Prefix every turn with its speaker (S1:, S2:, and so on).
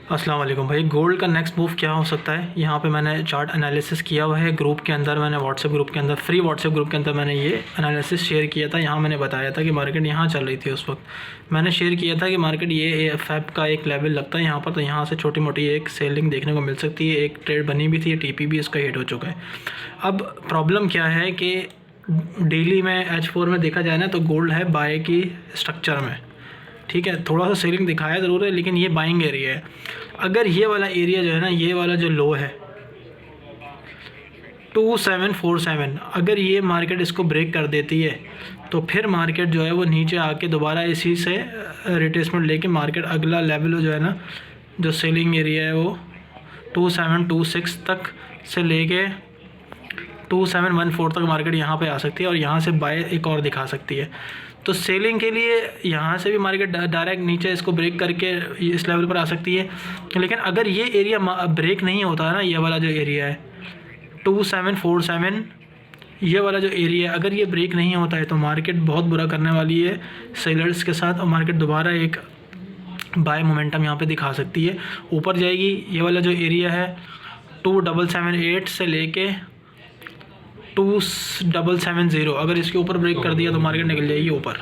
S1: अस्सलाम वालेकुम भाई। गोल्ड का नेक्स्ट मूव क्या हो सकता है? यहाँ पे मैंने चार्ट एनालिसिस किया हुआ है ग्रुप के अंदर। मैंने व्हाट्सएप ग्रुप के अंदर, फ्री व्हाट्सएप ग्रुप के अंदर मैंने ये एनालिसिस शेयर किया था। यहाँ मैंने बताया था कि मार्केट यहाँ चल रही थी। उस वक्त मैंने शेयर किया था कि मार्केट ये फैब का एक लेवल लगता है यहाँ पर, तो यहाँ से छोटी मोटी एक सेलिंग देखने को मिल सकती है। एक ट्रेड बनी भी थी, TP भी इसका हिट हो चुका है। अब प्रॉब्लम क्या है कि डेली में H4 में देखा जाए ना तो गोल्ड है बाय की स्ट्रक्चर में, ठीक है। थोड़ा सा सेलिंग दिखाया ज़रूर है, लेकिन ये बाइंग एरिया है। अगर ये वाला एरिया जो है ना, ये वाला जो लो है 2747, अगर ये मार्केट इसको ब्रेक कर देती है तो फिर मार्केट जो है वो नीचे आके दोबारा इसी से रिट्रेसमेंट लेके मार्केट अगला लेवल जो है ना, जो सेलिंग एरिया है वो 2726 तक से लेके 2714 तक मार्केट यहाँ पे आ सकती है और यहाँ से बाय एक और दिखा सकती है। तो सेलिंग के लिए यहाँ से भी मार्केट डायरेक्ट नीचे इसको ब्रेक करके इस लेवल पर आ सकती है। लेकिन अगर ये एरिया ब्रेक नहीं होता है ना, ये वाला जो एरिया है 2747, ये वाला जो एरिया है, अगर ये ब्रेक नहीं होता है तो मार्केट बहुत बुरा करने वाली है सेलर्स के साथ, और मार्केट दोबारा एक बाय मोमेंटम यहाँ पे दिखा सकती है, ऊपर जाएगी। ये वाला जो एरिया है 2778 से लेके 2770, अगर इसके ऊपर ब्रेक कर दिया तो मार्केट निकल जाएगी ऊपर।